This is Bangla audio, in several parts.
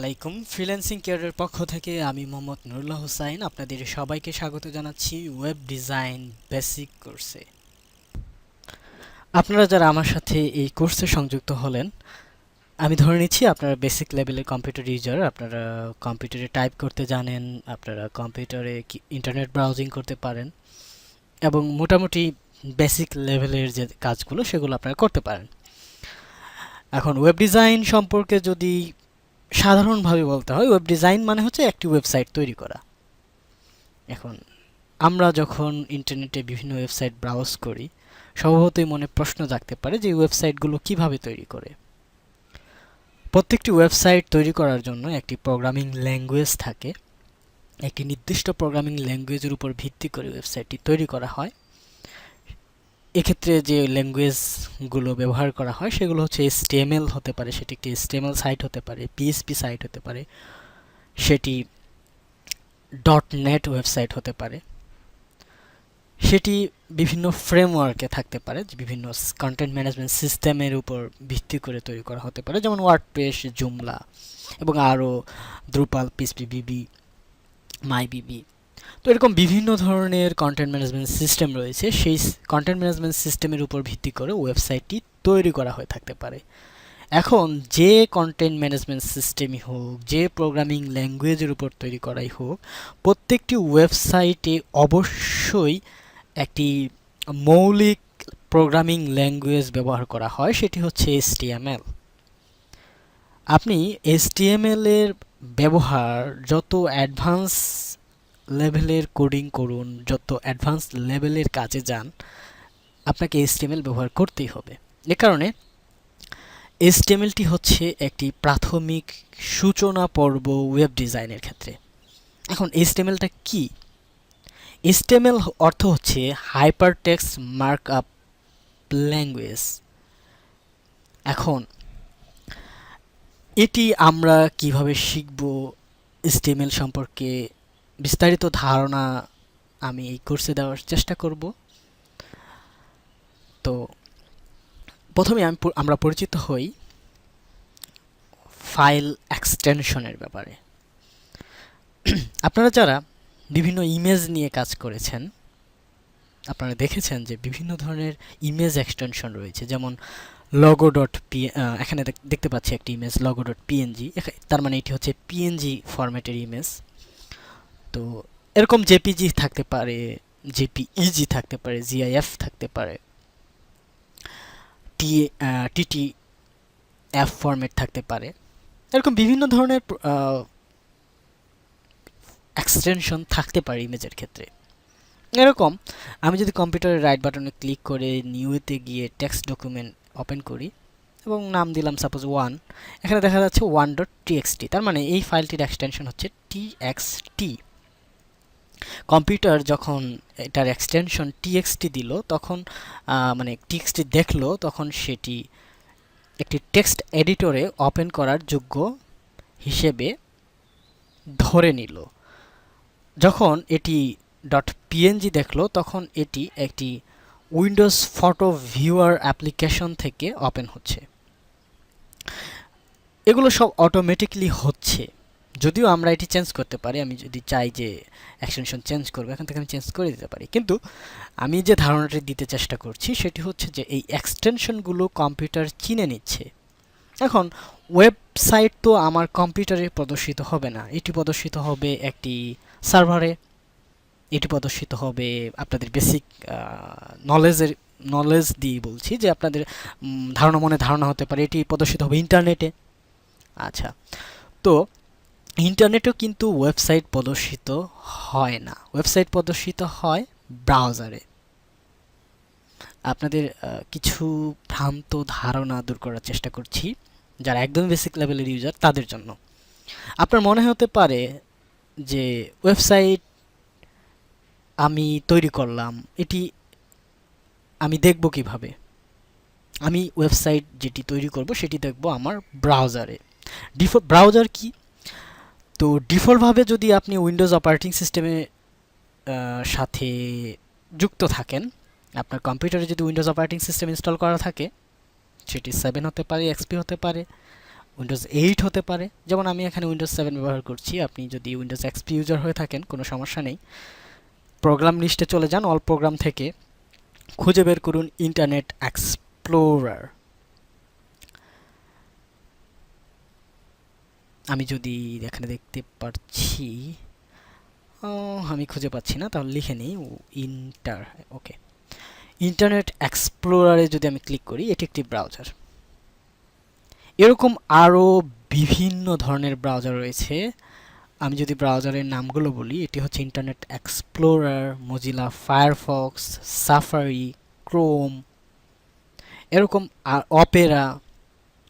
আলাইকুম। ফ্রিল্যান্সিং কেয়ারের পক্ষ থেকে আমি মোহাম্মদ নুরুল্লাহ হুসাইন আপনাদের সবাইকে স্বাগত জানাচ্ছি ওয়েব ডিজাইন বেসিক কোর্সে। আপনারা যারা আমার সাথে এই কোর্সে সংযুক্ত হলেন, আমি ধরে নিচ্ছি আপনারা বেসিক লেভেলের কম্পিউটার ইউজার। আপনারা কম্পিউটারে টাইপ করতে জানেন, আপনারা কম্পিউটারে ইন্টারনেট ব্রাউজিং করতে পারেন এবং মোটামুটি বেসিক লেভেলের যে কাজগুলো সেগুলো আপনারা করতে পারেন। এখন ওয়েব ডিজাইন সম্পর্কে যদি সাধারণভাবে বলতে হয়, ওয়েব ডিজাইন মানে হচ্ছে একটি ওয়েবসাইট তৈরি করা। এখন আমরা যখন ইন্টারনেটে বিভিন্ন ওয়েবসাইট ব্রাউজ করি, স্বভাবতই মনে প্রশ্ন জাগতে পারে যে এই ওয়েবসাইটগুলো কিভাবে তৈরি করে। প্রত্যেকটি ওয়েবসাইট তৈরি করার জন্য একটি প্রোগ্রামিং ল্যাঙ্গুয়েজ থাকে। একটি নির্দিষ্ট প্রোগ্রামিং ল্যাঙ্গুয়েজের উপর ভিত্তি করে ওয়েবসাইটটি তৈরি করা হয়। এক্ষেত্রে যে ল্যাঙ্গুয়েজগুলো ব্যবহার করা হয় সেগুলো হচ্ছে HTML হতে পারে, সেটি একটি HTML সাইট হতে পারে, PHP সাইট হতে পারে, সেটি .NET ওয়েবসাইট হতে পারে, সেটি বিভিন্ন ফ্রেমওয়ার্কে থাকতে পারে, বিভিন্ন কন্টেন্ট ম্যানেজমেন্ট সিস্টেমের উপর ভিত্তি করে তৈরি করা হতে পারে, যেমন ওয়ার্ডপ্রেস, জুমলা এবং আরও দ্রুপাল, পিএইচপি, মাইবিবি। তো এরকম বিভিন্ন ধরনের কন্টেন্ট ম্যানেজমেন্ট সিস্টেম রয়েছে। সেই কন্টেন্ট ম্যানেজমেন্ট সিস্টেমের উপর ভিত্তি করে ওয়েবসাইটটি তৈরি করা হয়ে থাকতে পারে। এখন যে কন্টেন্ট ম্যানেজমেন্ট সিস্টেমই হোক, যে প্রোগ্রামিং ল্যাঙ্গুয়েজের উপর তৈরি করাই হোক, প্রত্যেকটি ওয়েবসাইটে অবশ্যই একটি মৌলিক প্রোগ্রামিং ল্যাঙ্গুয়েজ ব্যবহার করা হয়, সেটি হচ্ছে HTML। আপনি HTML এর ব্যবহার যত অ্যাডভান্স লেভেলের কোডিং করুন, যত অ্যাডভান্স লেভেলের কাজে যান, আপনাকে HTML ব্যবহার করতেই হবে। এ কারণে HTMLটি হচ্ছে একটি প্রাথমিক সূচনা পর্ব ওয়েব ডিজাইনের ক্ষেত্রে। এখন HTMLটা কি? HTML অর্থ হচ্ছে হাইপারটেক্সট মার্কআপ ল্যাঙ্গুয়েজ। এখন এটি আমরা কিভাবে শিখব, HTML সম্পর্কে বিস্তারিত ধারণা আমি এই কোর্সে দেওয়ার চেষ্টা করব। তো প্রথমে আমরা পরিচিত হই ফাইল এক্সটেনশনের ব্যাপারে। আপনারা যারা বিভিন্ন ইমেজ নিয়ে কাজ করেছেন, আপনারা দেখেছেন যে বিভিন্ন ধরনের ইমেজ এক্সটেনশন রয়েছে, যেমন লগো ডট পি, এখানে দেখতে পাচ্ছি একটি ইমেজ লগো ডট পিএনজি, তার মানে এটি হচ্ছে পিএনজি ফরম্যাটের ইমেজ। তো এরকম জেপিজি থাকতে পারে, জেপিইজি থাকতে পারে, জিআইএফ থাকতে পারে, টিটিএফ ফরম্যাট থাকতে পারে। এরকম বিভিন্ন ধরনের এক্সটেনশন থাকতে পারে ইমেজের ক্ষেত্রে। এরকম আমি যদি কম্পিউটারের রাইট বাটনে ক্লিক করে নিউতে গিয়ে টেক্সট ডকুমেন্ট ওপেন করি এবং নাম দিলাম সাপোজ 1, এখানে দেখা যাচ্ছে 1.txt, তার মানে এই ফাইলটির এক্সটেনশন হচ্ছে txt। কম্পিউটার যখন এটার এক্সটেনশন txt দিল, তখন মানে txt দেখলো, তখন সেটি একটি টেক্সট এডিটরে ওপেন করার যোগ্য হিসেবে ধরে নিল। যখন এটি .png দেখলো, তখন এটি একটি উইন্ডোজ ফটো ভিউয়ার অ্যাপ্লিকেশন থেকে ওপেন হচ্ছে। এগুলো সব অটোমেটিকলি হচ্ছে, যদিও আমরা এটি চেঞ্জ করতে পারি। আমি যদি চাই যে এক্সটেনশন চেঞ্জ করবো, এখান থেকে আমি চেঞ্জ করে দিতে পারি। কিন্তু আমি যে ধারণাটি দিতে চেষ্টা করছি সেটি হচ্ছে যে এই এক্সটেনশনগুলো কম্পিউটার চিনে নিচ্ছে। এখন ওয়েবসাইট তো আমার কম্পিউটারে প্রদর্শিত হবে না, এটি প্রদর্শিত হবে একটি সার্ভারে, এটি প্রদর্শিত হবে আপনাদের বেসিক নলেজ দিয়ে বলছি, যে আপনাদের ধারণা হতে পারে এটি প্রদর্শিত হবে ইন্টারনেটে। আচ্ছা, তো ইন্টারনেটেও কিন্তু ওয়েবসাইট প্রদর্শিত হয় না, ওয়েবসাইট প্রদর্শিত হয় ব্রাউজারে। আপনাদের কিছু ভ্রান্ত ধারণা দূর করার চেষ্টা করছি যারা একদম বেসিক লেভেলের ইউজার তাদের জন্য। আপনার মনে হতে পারে যে ওয়েবসাইট আমি তৈরি করলাম, এটি আমি দেখব কিভাবে? আমি ওয়েবসাইট যেটি তৈরি করব সেটি দেখব আমার ব্রাউজারে। ব্রাউজার কি? তো ডিফল্টভাবে যদি আপনি উইন্ডোজ অপারেটিং সিস্টেমে সাথে যুক্ত থাকেন, আপনার কম্পিউটারে যদি উইন্ডোজ অপারেটিং সিস্টেম ইনস্টল করা থাকে, সেটি 7 হতে পারে, এক্সপি হতে পারে, উইন্ডোজ 8 হতে পারে, যেমন আমি এখানে উইন্ডোজ 7 ব্যবহার করছি। আপনি যদি উইন্ডোজ এক্সপি ইউজার হয়ে থাকেন কোনো সমস্যা নেই, প্রোগ্রাম লিস্টে চলে যান, অল প্রোগ্রাম থেকে খুঁজে বের করুন ইন্টারনেট এক্সপ্লোরার। আমি যদি এখানে দেখতে পাচ্ছি, আমি খুঁজে পাচ্ছি না, তাহলে লিখে নিই ওকে, ইন্টারনেট এক্সপ্লোরারে যদি আমি ক্লিক করি, এটি একটি ব্রাউজার। এরকম আরও বিভিন্ন ধরনের ব্রাউজার রয়েছে। আমি যদি ব্রাউজারের নামগুলো বলি, এটি হচ্ছে internet explorer, Mozilla Firefox, safari, Chrome, এরকম আর অপেরা।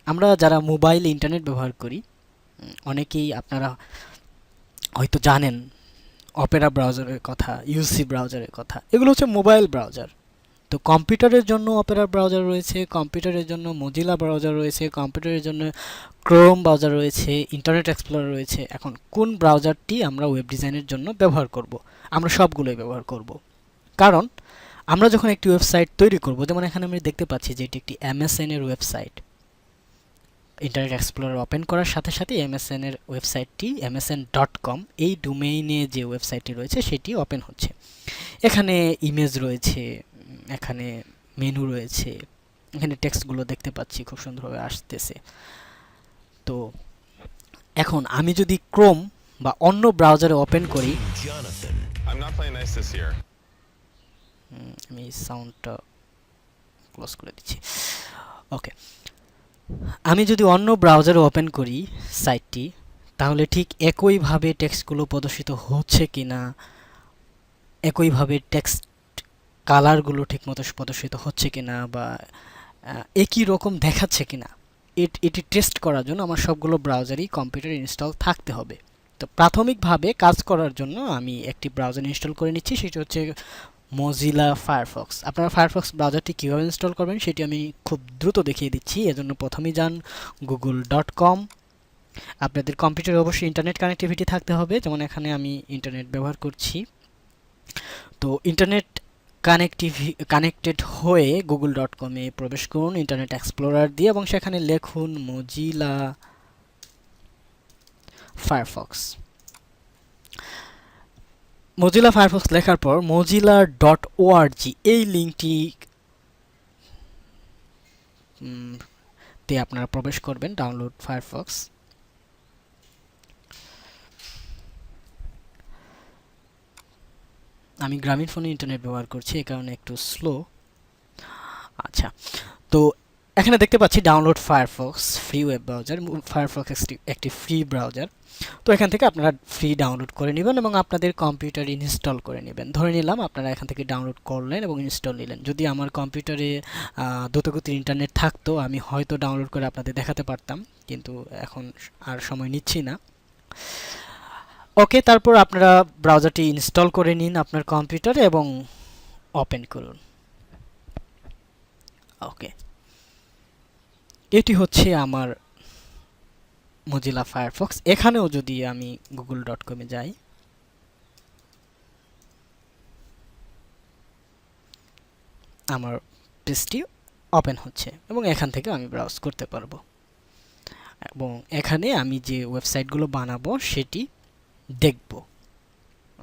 আমরা যারা মোবাইলে ইন্টারনেট ব্যবহার করি, অনেকেই আপনারা হয়তো জানেন অপেরা ব্রাউজারের কথা, ইউসি ব্রাউজারের কথা। এগুলো হচ্ছে মোবাইল ব্রাউজার। তো কম্পিউটারের জন্য অপেরা ব্রাউজার রয়েছে, কম্পিউটারের জন্য মজিলা ব্রাউজার রয়েছে, কম্পিউটারের জন্য ক্রোম ব্রাউজার রয়েছে, ইন্টারনেট এক্সপ্লোরার রয়েছে। এখন কোন ব্রাউজারটি আমরা ওয়েব ডিজাইনের জন্য ব্যবহার করব? আমরা সবগুলোই ব্যবহার করব, কারণ আমরা যখন একটি ওয়েবসাইট তৈরি করব, যেমন এখানে আমি দেখতে পাচ্ছি যে এটি একটি এমএসএন এর ওয়েবসাইট। ইন্টারনেট এক্সপ্লোরার ওপেন করার সাথে সাথে এমএসএন এর ওয়েবসাইটটি msn.com এই ডোমেইনে যে ওয়েবসাইটটি রয়েছে সেটি ওপেন হচ্ছে। এখানে ইমেজ রয়েছে, এখানে মেনু রয়েছে, এখানে টেক্সটগুলো দেখতে পাচ্ছি খুব সুন্দরভাবে আসতেছে। তো এখন আমি যদি ক্রোম বা অন্য ব্রাউজারে ওপেন করি, আমি সাউন্ডটা ক্লোজ করে দিচ্ছি। ওকে, আমি যদি অন্য ব্রাউজারে ওপেন করি সাইটটি, তাহলে ঠিক একইভাবে টেক্সটগুলো প্রদর্শিত হচ্ছে কিনা, একইভাবে টেক্সট কালারগুলো ঠিকমতো প্রদর্শিত হচ্ছে কিনা, বা একই রকম দেখাচ্ছে কিনা, এটি টেস্ট করার জন্য আমার সবগুলো ব্রাউজারই কম্পিউটারে ইনস্টল থাকতে হবে। তো প্রাথমিকভাবে কাজ করার জন্য আমি একটি ব্রাউজার ইনস্টল করে নিচ্ছি, সেটি হচ্ছে মজিলা ফায়ারফক্স। আপনারা ফায়ারফক্স ব্রাউজারটি কীভাবে ইনস্টল করবেন সেটি আমি খুব দ্রুত দেখিয়ে দিচ্ছি। এজন্য প্রথমেই যান google.com। আপনাদের কম্পিউটারে অবশ্যই ইন্টারনেট কানেক্টিভিটি থাকতে হবে, যেমন এখানে আমি ইন্টারনেট ব্যবহার করছি। তো ইন্টারনেট কানেক্টেড হয়ে google.com-এ প্রবেশ করুন ইন্টারনেট এক্সপ্লোরার দিয়ে, এবং সেখানে লিখুন মজিলা ফায়ারফক্স। মজিলা ফায়ারফক্স লেখার পর mozilla.org এই লিঙ্কটি তে আপনারা প্রবেশ করবেন, ডাউনলোড ফায়ারফক্স। আমি গ্রামীণ ফোনে ইন্টারনেট ব্যবহার করছি, এই কারণে একটু স্লো। আচ্ছা, তো এখানে দেখতে পাচ্ছি download Firefox free web browser. Firefox একটি ফ্রি ব্রাউজার। তো এখান থেকে আপনারা ফ্রি ডাউনলোড করে নেবেন এবং আপনাদের কম্পিউটারে ইনস্টল করে নেবেন। ধরে নিলাম আপনারা এখান থেকে ডাউনলোড করলেন এবং ইনস্টল নিলেন। যদি আমার কম্পিউটারে দ্রুতগতির ইন্টারনেট থাকতো, আমি হয়তো ডাউনলোড করে আপনাদের দেখাতে পারতাম, কিন্তু এখন আর সময় নিচ্ছি না। ওকে, তারপর আপনারা ব্রাউজারটি ইনস্টল করে নিন আপনার কম্পিউটারে এবং ওপেন করুন। ওকে, এটি হচ্ছে আমার মজিলা ফায়ারফক্স। এখানেও যদি আমি google.com-এ যাই, আমার পেজটি ওপেন হচ্ছে এবং এখান থেকে আমি ব্রাউজ করতে পারবো, এবং এখানে আমি যে ওয়েবসাইটগুলো বানাবো সেটি দেখব।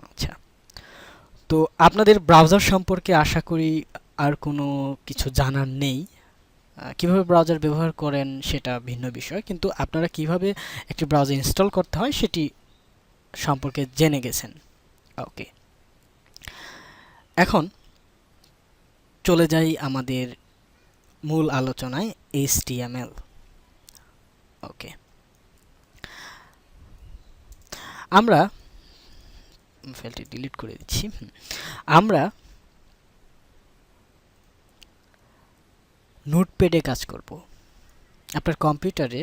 আচ্ছা, তো আপনাদের ব্রাউজার সম্পর্কে আশা করি আর কোনো কিছু জানার নেই। কিভাবে ব্রাউজার ব্যবহার করেন সেটা ভিন্ন বিষয়, কিন্তু আপনারা কিভাবে একটি ব্রাউজার ইনস্টল করতে হয় সেটি সম্পর্কে জেনে গেছেন। ওকে, এখন চলে যাই আমাদের মূল আলোচনায়, HTML। ওকে, আমরা ফাইলটি ডিলিট করে দিচ্ছি। আমরা নোটপ্যাডে কাজ করব। আপনার কম্পিউটারে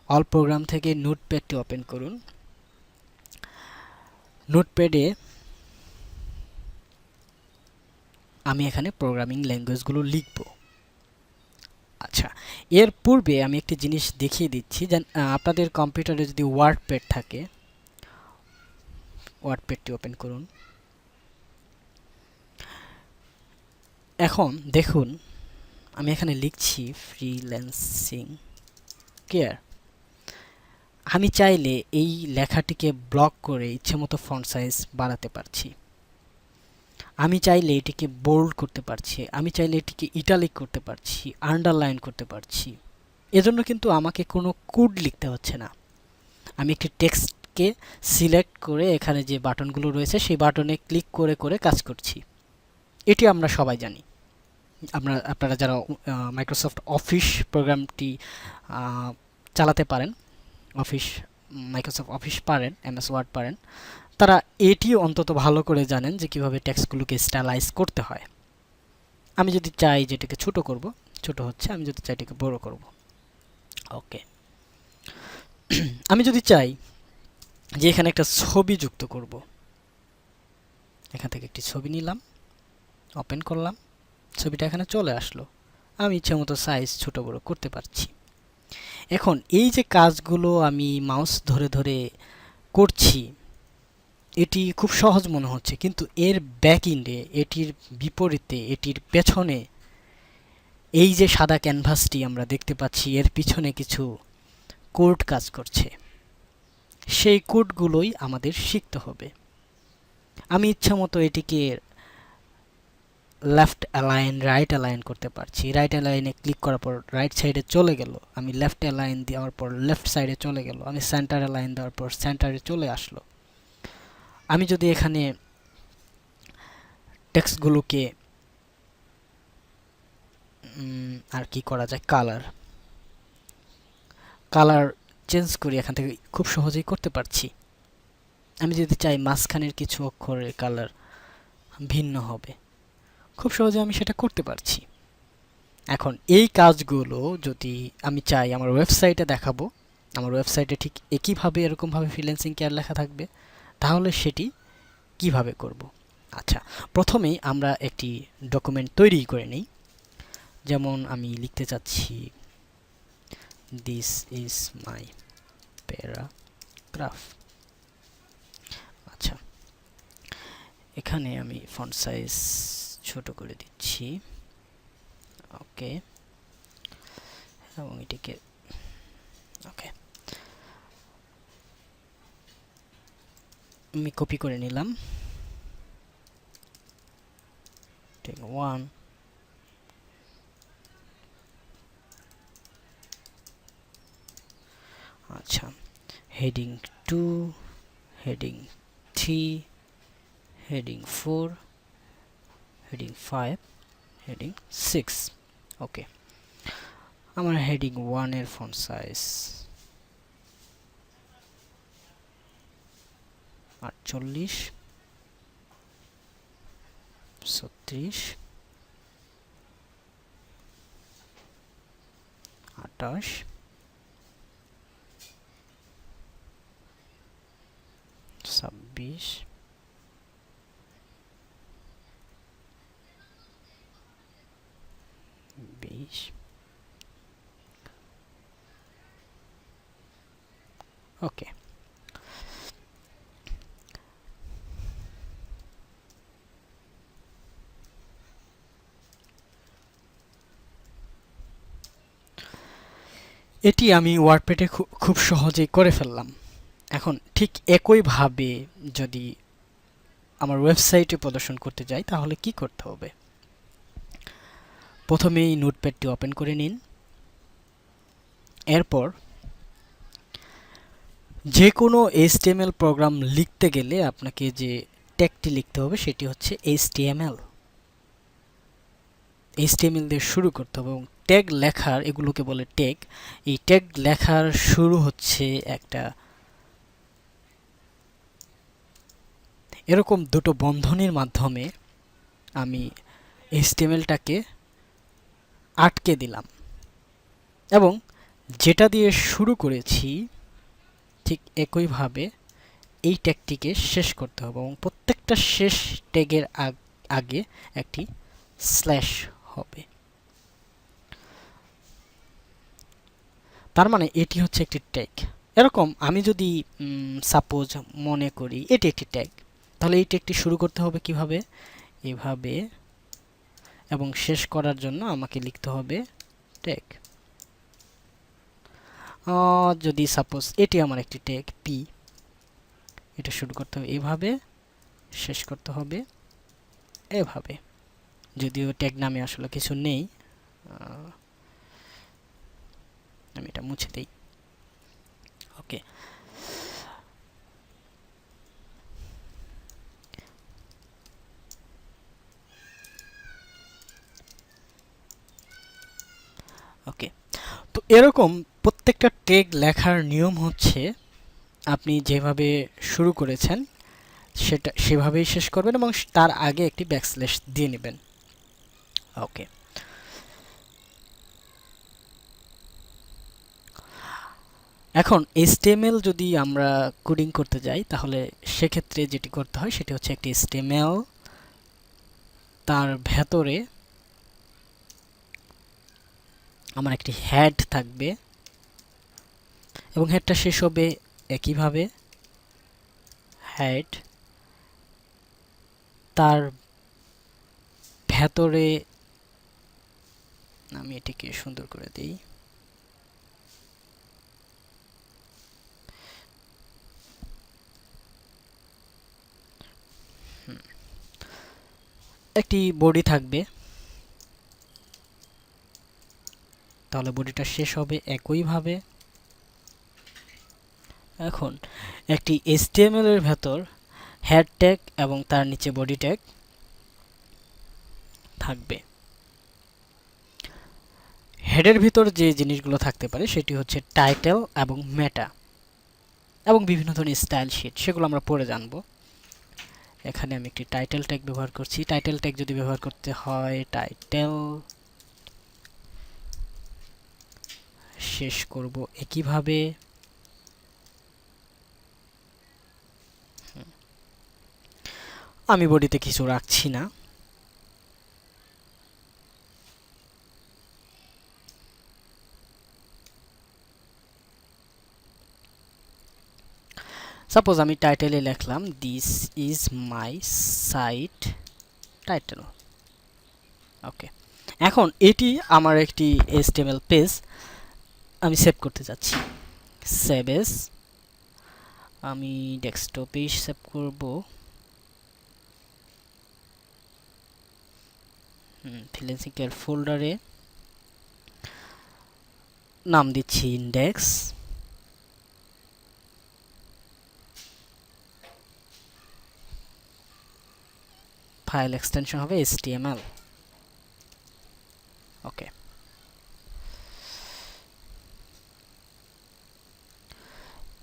অল প্রোগ্রাম থেকে নোটপ্যাডটি ওপেন করুন। নোটপ্যাডে আমি এখানে প্রোগ্রামিং ল্যাঙ্গুয়েজগুলো লিখব। আচ্ছা, এর পূর্বে আমি একটি জিনিস দেখিয়ে দিচ্ছি, যে আপনাদের কম্পিউটারে যদি ওয়ার্ডপ্যাড থাকে, ওয়ার্ডপ্যাডটি ওপেন করুন। এখন দেখুন আমি এখানে লিখছি ফ্রিল্যান্সিং ক্লিয়ার? আমি চাইলে এই লেখাটিকে ব্লক করে ইচ্ছেমতো ফন্ট সাইজ বাড়াতে পারছি, আমি চাইলে এটিকে বোল্ড করতে পারছি, আমি চাইলে এটিকে ইটালিক করতে পারছি, আন্ডারলাইন করতে পারছি। এজন্য কিন্তু আমাকে কোনো কোড লিখতে হচ্ছে না। আমি একটি টেক্সটকে সিলেক্ট করে এখানে যে বাটনগুলো রয়েছে সেই বাটনে ক্লিক করে করে কাজ করছি। এটি আমরা সবাই জানি। আপনারা যারা মাইক্রোসফট অফিস প্রোগ্রামটি চালাতে পারেন, মাইক্রোসফট অফিস পারেন, এমএস ওয়ার্ড পারেন, তারা এটিও অন্তত ভালো করে জানেন যে কিভাবে টেক্সটগুলোকে স্টাইলাইজ করতে হয়। আমি যদি চাই যেটাকে ছোট করব, ছোট হচ্ছে, আমি যদি চাই এটাকে বড় করব। ওকে, আমি যদি চাই যে এখানে একটা ছবি যুক্ত করব, এখান থেকে একটি ছবি নিলাম, ওপেন করলাম, ছবিটা এখানে চলে আসলো। আমি ইচ্ছে মতো সাইজ ছোট বড় করতে পারছি। এখন এই যে কাজগুলো আমি মাউস ধরে ধরে করছি, এটি খুব সহজ মনে হচ্ছে, কিন্তু এর ব্যাক এন্ডে, এটির বিপরীতে, এটির পেছনে এই যে সাদা ক্যানভাসটি আমরা দেখতে পাচ্ছি, এর পিছনে কিছু কোড কাজ করছে। সেই কোডগুলোই আমাদের শিখতে হবে। আমি ইচ্ছামতো এটিকে লেফট অ্যালাইন, রাইট অ্যালাইন করতে পারছি। রাইট অ্যালাইনে ক্লিক করার পর রাইট সাইডে চলে গেল, আমি লেফট অ্যালাইন দেওয়ার পর লেফট সাইডে চলে গেল, আমি সেন্টার অ্যালাইন দেওয়ার পর সেন্টারে চলে আসলো। আমি যদি এখানে টেক্সটগুলোকে আর কি করা যায়, কালার চেঞ্জ করি, এখান থেকে খুব সহজেই করতে পারছি। আমি যদি চাই মাঝখানের কিছু অক্ষরের কালার ভিন্ন হবে, খুব সহজে আমি সেটা করতে পারছি। এখন এই কাজগুলো যদি আমি চাই আমার ওয়েবসাইটে দেখাবো, আমার ওয়েবসাইটে ঠিক একইভাবে এরকমভাবে ফ্রিল্যান্সিং কেয়ার লেখা থাকবে, তাহলে সেটি কিভাবে করব? আচ্ছা, প্রথমেই আমরা একটি ডকুমেন্ট তৈরি করে নিই। যেমন আমি লিখতে চাচ্ছি দিস ইজ মাই প্যারাগ্রাফ। আচ্ছা, এখানে আমি ফন্ট সাইজ ছোট করে দিচ্ছি। ওকে, এবং এটিকে ওকে, আমি কপি করে নিলাম। টেক 1, আচ্ছা, heading 2, heading 3, heading 4, heading 5, heading 6। ওকে, আমার হেডিং 1 এর ফন্ট সাইজ 48, 36, 28, 26, 20। ওকে, এটি আমি ওয়ার্ডপ্যাডে খুব সহজেই করে ফেললাম। এখন ঠিক একইভাবে যদি আমার ওয়েবসাইটে প্রদর্শন করতে যাই, তাহলে কি করতে হবে? প্রথমেই নোটপ্যাডটি ওপেন করে নিন। এরপর যে কোনো HTML প্রোগ্রাম লিখতে গেলে আপনাকে যে ট্যাগটি লিখতে হবে সেটি হচ্ছে HTML দিয়ে শুরু করতে হবে, এবং ট্যাগ লেখার, এগুলোকে বলে ট্যাগ, এই ট্যাগ লেখার শুরু হচ্ছে একটা এরকম দুটো বন্ধনীর মাধ্যমে। আমি HTMLটাকে আটকে দিলাম, এবং যেটা দিয়ে শুরু করেছি ঠিক একইভাবে এই ট্যাগটিকে শেষ করতে হবে, এবং প্রত্যেকটা শেষ ট্যাগের আগে একটি স্ল্যাশ হবে। তার মানে এটি হচ্ছে একটি ট্যাগ। এরকম আমি যদি সাপোজ মনে করি এটি একটি ট্যাগ, তাহলে এই ট্যাগটি শুরু করতে হবে কিভাবে? এভাবে, এবং শেষ করার জন্য আমাকে লিখতে হবে ট্যাগ। যদি সাপোজ এটি আমার একটি ট্যাগ পি, এটা শুরু করতে হবে এভাবে, শেষ করতে হবে এভাবে, যদিও ট্যাগ নামে আসলে কিছু নেই, আমি এটা মুছে দেই। ওকে, ওকে। তো এরকম প্রত্যেকটা ট্যাগ লেখার নিয়ম হচ্ছে আপনি যেভাবে শুরু করেছেন সেটা সেভাবেই শেষ করবেন এবং তার আগে একটি ব্যাকস্ল্যাশ দিয়ে নেবেন। ওকে, এখন HTML যদি আমরা কোডিং করতে যাই তাহলে সেক্ষেত্রে যেটি করতে হয় সেটি হচ্ছে একটি HTML, তার ভেতরে আমার একটি হেড থাকবে এবং হেডটা শেষ হবে একইভাবে হেড, তার ভেতরে আমি এটিকে সুন্দর করে দিই, একটি বডি থাকবে, তাহলে বডিটা শেষ হবে একইভাবে। এখন একটি HTML এর ভেতর হেড ট্যাগ এবং তার নিচে বডি ট্যাগ থাকবে। হেডের ভিতর যে জিনিসগুলো থাকতে পারে সেটি হচ্ছে টাইটেল এবং মেটা এবং বিভিন্ন ধরনের স্টাইল শিট, সেগুলো আমরা পরে জানবো। এখানে আমি একটি টাইটেল ট্যাগ ব্যবহার করছি। টাইটেল ট্যাগ যদি ব্যবহার করতে হয় টাইটেল, শেষ করব একইভাবে। আমি বডিতে কিছু রাখছি না। সাপোজ আমি টাইটেলে লিখলাম this is my site title. Okay, এখন এটি আমার একটি HTML পেজ, আমি সেভ করতে যাচ্ছি। সেভ এস, আমি ডেস্কটপেই সেভ করব। ফ্রিল্যান্সিং ফোল্ডারে নাম দিচ্ছি ইন্ডেক্স, ফাইল এক্সটেনশন হবে HTML। ওকে,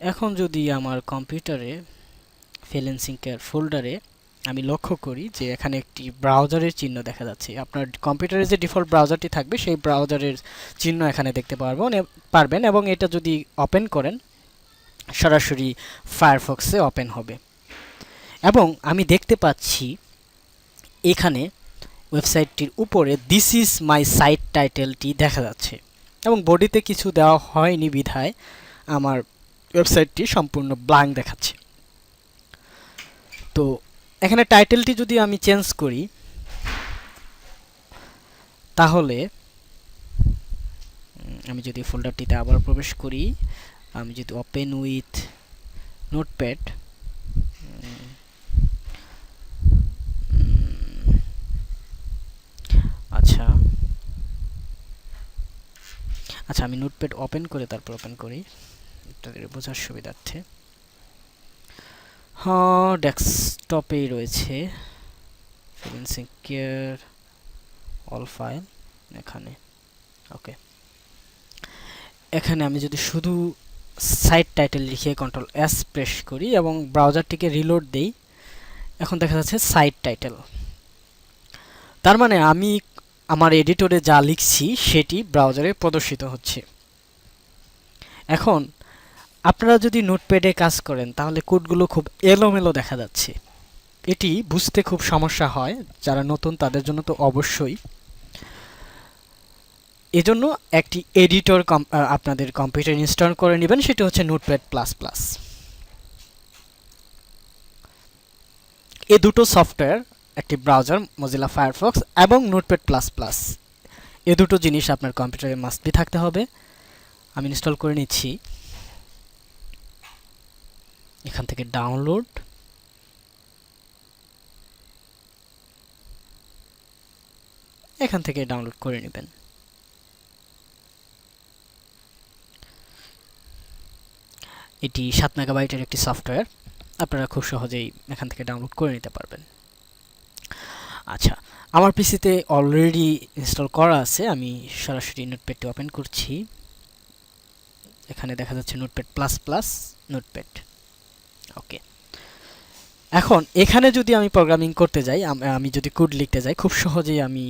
এখন যদি আমার কম্পিউটারে ফ্রিল্যান্সিং ফোল্ডারে আমি লক্ষ্য করি যে এখানে একটি ব্রাউজারের চিহ্ন দেখা যাচ্ছে। আপনার কম্পিউটারে যে ডিফল্ট ব্রাউজারটি থাকবে সেই ব্রাউজারের চিহ্ন এখানে দেখতে পারবেন এবং এটা যদি ওপেন করেন সরাসরি ফায়ারফক্সে ওপেন হবে এবং আমি দেখতে পাচ্ছি এখানে ওয়েবসাইটটির উপরে দিস ইজ মাই সাইট টাইটেলটি দেখা যাচ্ছে এবং বডিতে কিছু দেওয়া হয়নি বিধায় আমার ওয়েবসাইটটি সম্পূর্ণ ব্ল্যাঙ্ক দেখাচ্ছে। তো এখানে টাইটেলটি যদি আমি চেঞ্জ করি তাহলে আমি যদি ফোল্ডারটিতে আবার প্রবেশ করি, আমি যদি ওপেন উইথ নোটপ্যাড, আচ্ছা আচ্ছা আমি নোটপ্যাড ওপেন করে তারপর ওপেন করি আপনাদের বোঝার সুবিধার্থে। হ্যাঁ, ডেস্কটপেই রয়েছে ফ্রিল্যান্সিং অল ফাইল এখানে। ওকে, এখানে আমি যদি শুধু সাইট টাইটেল লিখে কন্ট্রোল এস প্রেস করি এবং ব্রাউজারটিকে রিলোড দেই, এখন দেখা যাচ্ছে সাইট টাইটেল। তার মানে আমি আমার এডিটরে যা লিখছি সেটি ব্রাউজারে প্রদর্শিত হচ্ছে। এখন আপনারা যদি নোটপ্যাডে কাজ করেন তাহলে কোডগুলো খুব এলোমেলো দেখা যাচ্ছে, এটি বুঝতে খুব সমস্যা হয়। যারা নতুন তাদের জন্য তো অবশ্যই। এজন্য একটি এডিটর আপনাদের কম্পিউটারে ইনস্টল করে নেবেন, সেটা হচ্ছে নোটপ্যাড প্লাস প্লাস। এই দুটো সফটওয়্যার, একটি ব্রাউজার মজিলা ফায়ারফক্স এবং নোটপ্যাড প্লাস প্লাস, এ দুটো জিনিস আপনার কম্পিউটারে মাস্ট বি থাকতে হবে। আমি ইনস্টল করে নিচ্ছি। এখান থেকে ডাউনলোড, এখান থেকে ডাউনলোড করে নেবেন। এটি 7 মেগাবাইটের একটি সফটওয়্যার, আপনারা খুব সহজেই এখান থেকে ডাউনলোড করে নিতে পারবেন। আচ্ছা, আমার পিসিতে অলরেডি ইনস্টল করা আছে। আমি সরাসরি নোটপ্যাডটি ওপেন করছি। এখানে দেখা যাচ্ছে নোটপ্যাড প্লাস প্লাস নোটপ্যাড। ওকে, এখন এখানে যদি আমি প্রোগ্রামিং করতে যাই, আমি যদি কোড লিখতে যাই, খুব সহজেই আমি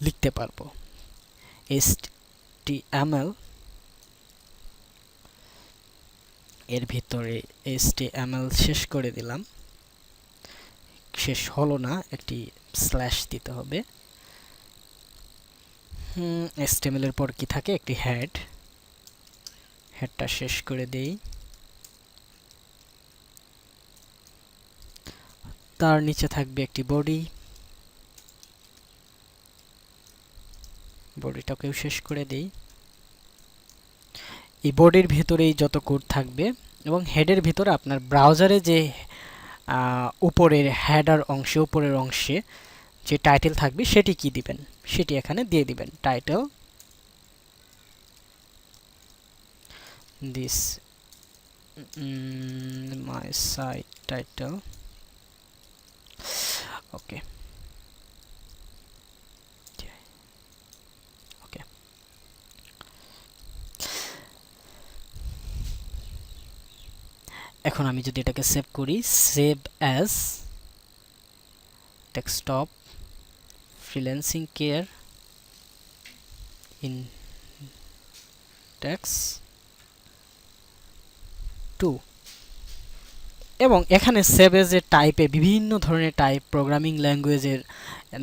লিখতে পারবো। HTML, এর ভিতরে HTML শেষ করে দিলাম, শেষ হলো না, একটি স্ল্যাশ দিতে হবে। HTML এর পর কি থাকে, একটি হেডটা শেষ করে দেই। তার নিচে থাকবে একটি বডিটাকেও শেষ করে দেই। এই বডির ভিতরেই যত কোড থাকবে, এবং হেডের ভিতরে আপনার ব্রাউজারে যে উপরের হেডার অংশে, উপরের অংশে যে টাইটেল থাকবে সেটি কি দিবেন, সেটি এখানে দিয়ে দিবেন। Title, this my site title. Okay, okay, এখন আমি যদি এটাকে সেভ করি, save as desktop freelancing care index 2, এবং এখানে সেভ এজ এর টাইপে বিভিন্ন ধরনের টাইপ, প্রোগ্রামিং ল্যাঙ্গুয়েজের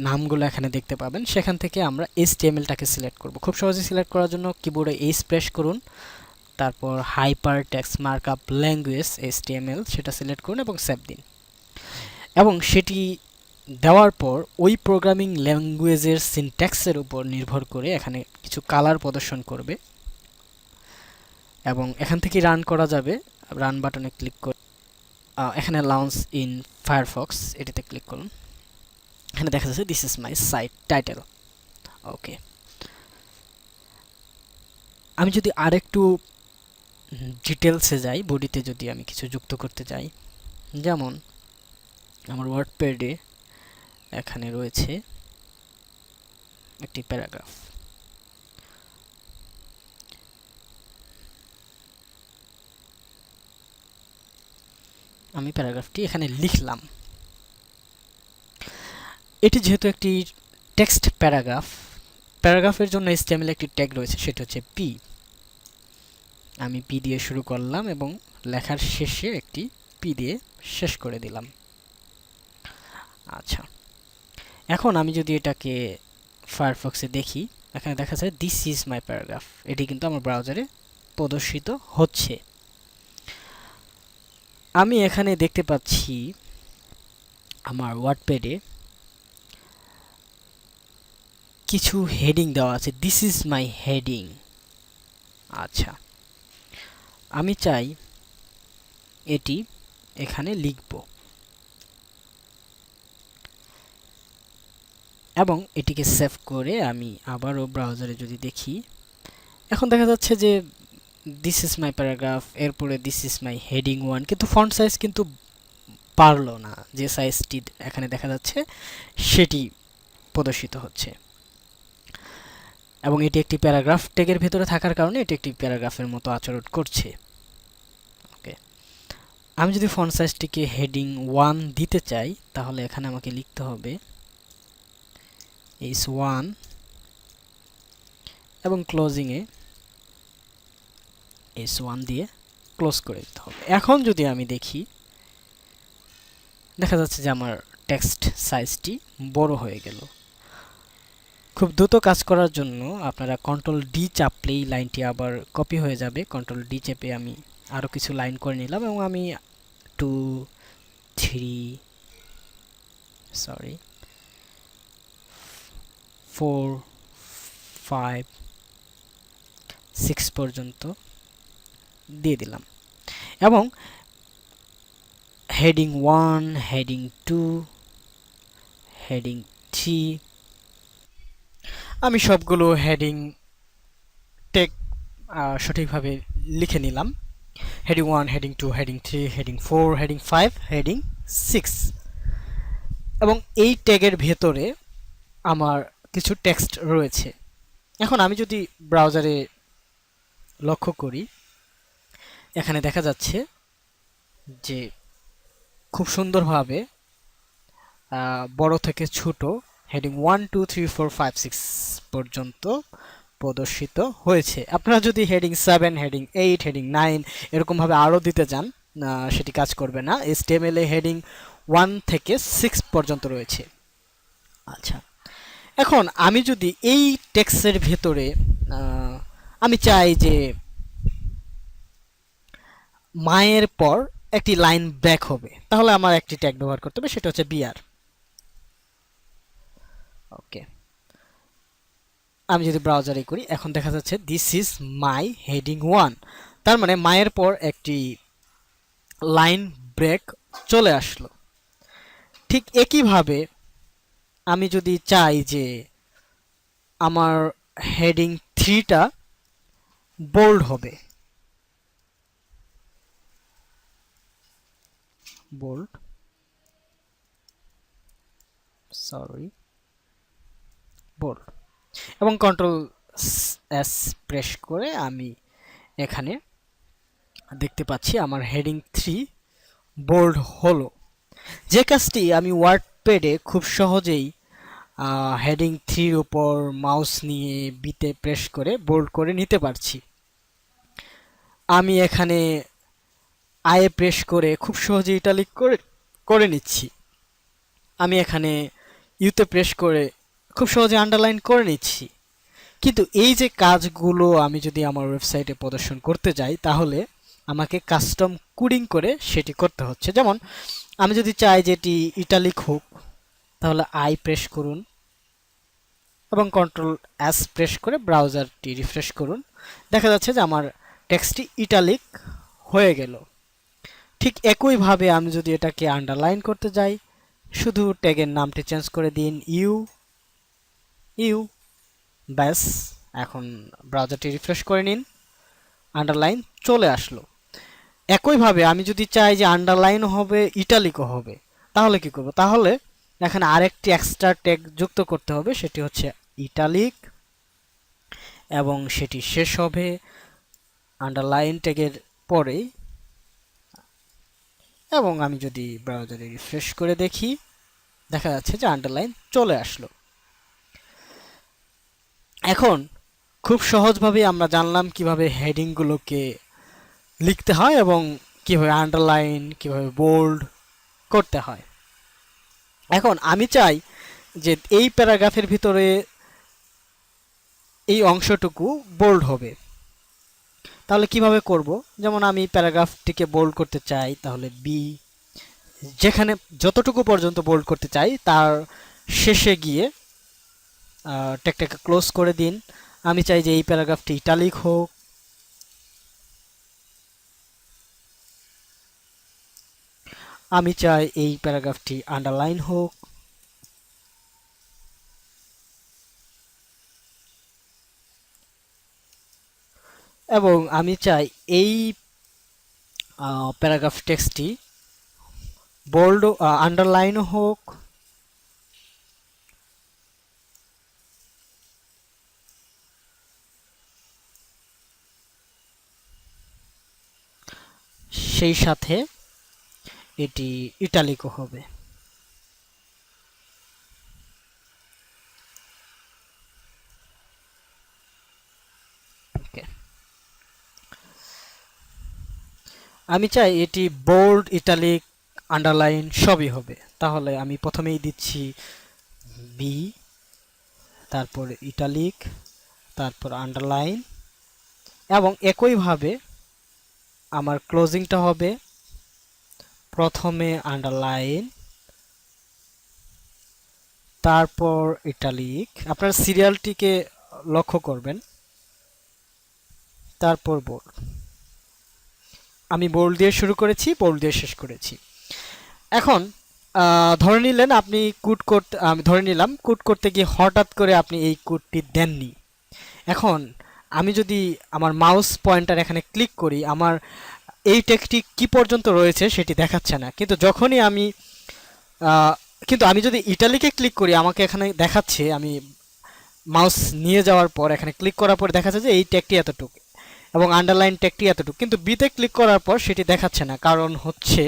নামগুলো এখানে দেখতে পাবেন। সেখান থেকে আমরা HTML-টাকে সিলেক্ট করব। খুব সহজে সিলেক্ট করার জন্য কিবোর্ডে H প্রেস করুন, তারপর hyper text markup language HTML সেটা সিলেক্ট করুন এবং সেভ দিন। এবং সেটি দেওয়ার পর ওই প্রোগ্রামিং ল্যাঙ্গুয়েজের সিনট্যাক্সের উপর নির্ভর করে এখানে কিছু কালার প্রদর্শন করবে, এবং এখান থেকে রান করা যাবে। রান বাটনে ক্লিক করে এখানে লঞ্চ ইন ফায়ারফক্স এটিতে ক্লিক করুন। এখানে দেখা যাচ্ছে this is my site title. Okay, আমি যদি আরেকটু ডিটেলসে যাই, বডিতে যদি আমি কিছু যুক্ত করতে যাই, যেমন আমার ওয়ার্ডপ্যাডে এখানে রয়েছে একটি প্যারাগ্রাফ। আমি প্যারাগ্রাফটি এখানে লিখলাম। এটি যেহেতু একটি টেক্সট প্যারাগ্রাফের জন্য HTML একটি ট্যাগ রয়েছে, সেটা হচ্ছে p। আমি p দিয়ে শুরু করলাম এবং লেখার শেষে একটি p দিয়ে শেষ করে দিলাম। আচ্ছা, এখন আমি যদি এটাকে ফায়ারফক্সে দেখি, এখানে দেখা যায় দিস ইজ মাই প্যারাগ্রাফ। এটি কিন্তু আমার ব্রাউজারে প্রদর্শিত হচ্ছে। আমি এখানে দেখতে পাচ্ছি আমার ওয়ার্ডপ্যাডে কিছু হেডিং দেওয়া আছে, দিস ইজ মাই হেডিং। আচ্ছা, আমি চাই এটি এখানে লিখব, এবং এটিকে সেভ করে আমি আবারও ব্রাউজারে যদি দেখি, এখন দেখা যাচ্ছে যে দিস ইজ মাই প্যারাগ্রাফ, এরপরে দিস ইজ মাই হেডিং 1, কিন্তু ফন্ট সাইজ কিন্তু বাড়লো না। যে সাইজটি এখানে দেখা যাচ্ছে সেটি প্রদর্শিত হচ্ছে, এবং এটি একটি প্যারাগ্রাফ ট্যাগের ভেতরে থাকার কারণে এটি একটি প্যারাগ্রাফের মতো আচরণ করছে। ওকে, আমি যদি ফন্ট সাইজটিকে হেডিং 1 দিতে চাই, তাহলে এখানে আমাকে লিখতে হবে h1 এবং ক্লোজিংয়ে h1 দিয়ে ক্লোজ করে দিতে হবে। এখন যদি আমি দেখি, দেখা যাচ্ছে যে আমার টেক্সট সাইজটি বড় হয়ে গেল। খুব দ্রুত কাজ করার জন্য আপনারা Ctrl+D চাপলেই লাইনটি আবার কপি হয়ে যাবে। Ctrl+D চেপে আমি আরও কিছু লাইন করে নিলাম, এবং আমি 2 3 4 5 6 পর্যন্ত দিয়ে দিলাম এবং হেডিং 1, হেডিং 2, হেডিং 3 আমি সবগুলো হেডিং টেক সঠিকভাবে লিখে নিলাম। Heading 1, heading 2, heading 3, heading 4, heading 5, heading 6 এবং এই ট্যাগের ভেতরে আমার কিছু টেক্সট রয়েছে। এখন আমি যদি ব্রাউজারে লক্ষ্য করি, এখানে দেখা যাচ্ছে যে খুব সুন্দরভাবে বড় থেকে ছোট হেডিং 1, 2, 3, 4, 5, 6 পর্যন্ত প্রদর্শিত হয়েছে। আপনারা যদি হেডিং 7, হেডিং 8, হেডিং 9 এরকমভাবে আরও দিতে চান, সেটি কাজ করবে না। HTML এ হেডিং 1 থেকে 6 পর্যন্ত রয়েছে। আচ্ছা, এখন আমি যদি এই টেক্সটের ভেতরে আমি চাই যে মায়ের পর একটি লাইন ব্রেক হবে, তাহলে আমার একটি ট্যাগ ব্যবহার করতে হবে, সেটা হচ্ছে বিআর। ওকে, আমি যদি ব্রাউজারে করি, এখন দেখা যাচ্ছে দিস ইজ মাই হেডিং 1, তার মানে মায়ের পর একটি লাইন ব্রেক চলে আসলো। ঠিক একইভাবে আমি যদি চাই যে আমার হেডিং 3টা বোল্ড হবে, বোল্ড, সরি, বোল্ড এবং কন্ট্রোল এস প্রেস করে আমি এখানে দেখতে পাচ্ছি আমার হেডিং 3 বোল্ড হলো। যে কাজটি আমি ওয়ার্ডপ্যাডে খুব সহজেই হেডিং 3 উপর মাউস নিয়ে বিতে প্রেস করে বোল্ড করে নিতে পারছি। আমি এখানে আয়ে প্রেস করে খুব সহজে ইটালিক করে করে নিচ্ছি। আমি এখানে ইউতে প্রেস করে খুব সহজে আন্ডারলাইন করে নিচ্ছি। কিন্তু এই যে কাজগুলো আমি যদি আমার ওয়েবসাইটে প্রদর্শন করতে যাই, তাহলে আমাকে কাস্টম কোডিং করে সেটি করতে হচ্ছে। যেমন আমি যদি চাই যে এটি ইটালিক হোক, তাহলে আই প্রেস করুন এবং কন্ট্রোল এস প্রেস করে ব্রাউজারটি রিফ্রেশ করুন। দেখা যাচ্ছে যে আমার টেক্সটটি ইটালিক হয়ে গেল। ঠিক একইভাবে আমি যদি এটাকে আন্ডারলাইন করতে যাই, শুধু ট্যাগের নামটি চেঞ্জ করে দিন ইউ ইউ, ব্যাস। এখন ব্রাউজারটি রিফ্রেশ করে নিন, আন্ডারলাইন চলে আসলো। একইভাবে আমি যদি চাই যে আন্ডারলাইন হবে, ইটালিকও হবে, তাহলে কি করব? তাহলে এখানে আরেকটি এক্সট্রা ট্যাগ যুক্ত করতে হবে, সেটি হচ্ছে ইটালিক এবং সেটি শেষ হবে আন্ডারলাইন ট্যাগের পরেই। এবং আমি যদি ব্রাউজারে রিফ্রেশ করে দেখি, দেখা যাচ্ছে যে আন্ডারলাইন চলে আসলো। এখন খুব সহজভাবে আমরা জানলাম কিভাবে হেডিংগুলোকে লিখতে হয় এবং কিভাবে আন্ডারলাইন, কিভাবে বোল্ড করতে হয়। এখন আমি চাই যে এই প্যারাগ্রাফের ভিতরে এই অংশটুকু বোল্ড হবে, তাহলে কিভাবে করব? যেমন আমি প্যারাগ্রাফটিকে বোল্ড করতে চাই, তাহলে বি, যেখানে যতটুকু পর্যন্ত বোল্ড করতে চাই তার শেষে গিয়ে ট্যাগটাকে ক্লোজ করে দিন। আমি চাই যে এই প্যারাগ্রাফটি ইটালিক হোক, আমি চাই এই প্যারাগ্রাফটি আন্ডারলাইন হোক, এবং আমি চাই এই প্যারাগ্রাফ টেক্সটটি বোল্ড আন্ডারলাইন হোক, সেই সাথে এটি ইটালিকও হবে। আমি চাই এটি বোল্ড, ইটালিক, আন্ডারলাইন সবই হবে। তাহলে আমি প্রথমেই দিচ্ছি বি, তারপর ইটালিক, তারপর আন্ডারলাইন, এবং একইভাবে আমার ক্লোজিংটা হবে প্রথমে আন্ডারলাইন, তারপর ইটালিক। আপনার সিরিয়ালটিকে লক্ষ্য করবেন, তারপর বোল্ড। আমি বোল্ড দিয়ে শুরু করেছি, বোল্ড দিয়ে শেষ করেছি। এখন ধরে নিলেন আপনি কোড করতে, আমি ধরে নিলাম কোড করতে গিয়ে হঠাৎ করে আপনি এই কোডটি দেননি। এখন আমি যদি আমার মাউস পয়েন্টার এখানে ক্লিক করি, আমার এই টেক্সটটি কি পর্যন্ত রয়েছে সেটি দেখাচ্ছে না, কিন্তু যখনই আমি কিন্তু আমি যদি ইটালিকে ক্লিক করি আমাকে এখানে দেখাচ্ছে, আমি মাউস নিয়ে যাওয়ার পর এখানে ক্লিক করার পর দেখাচ্ছে যে এই ট্যাগটি এতটুকু এবং আন্ডারলাইন ট্যাগটি এতটুকু, কিন্তু বিতে ক্লিক করার পর সেটি দেখাচ্ছে না, কারণ হচ্ছে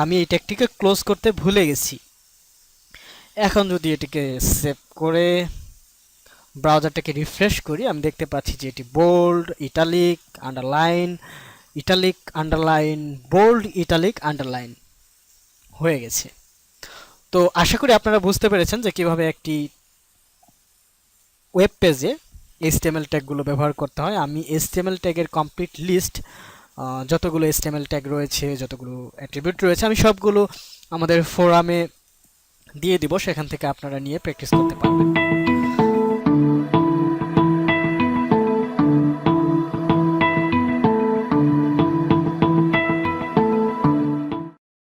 আমি এই ট্যাগটিকে ক্লোজ করতে ভুলে গেছি। এখন যদি এটিকে সেভ করে ব্রাউজারটাকে রিফ্রেশ করি, আমি দেখতে পাচ্ছি যে এটি bold, italic underline, bold, italic underline হয়ে গেছে। তো আশা করি আপনারা বুঝতে পেরেছেন যে কিভাবে একটি ওয়েব পেজে HTML ট্যাগগুলো ব্যবহার করতে হয়। আমি HTML ট্যাগের কমপ্লিট লিস্ট, যতগুলো HTML ট্যাগ রয়েছে, যতগুলো অ্যাট্রিবিউট রয়েছে, আমি সবগুলো আমাদের ফোরামে দিয়ে দিব, সেখান থেকে আপনারা নিয়ে প্র্যাকটিস করতে পারবেন।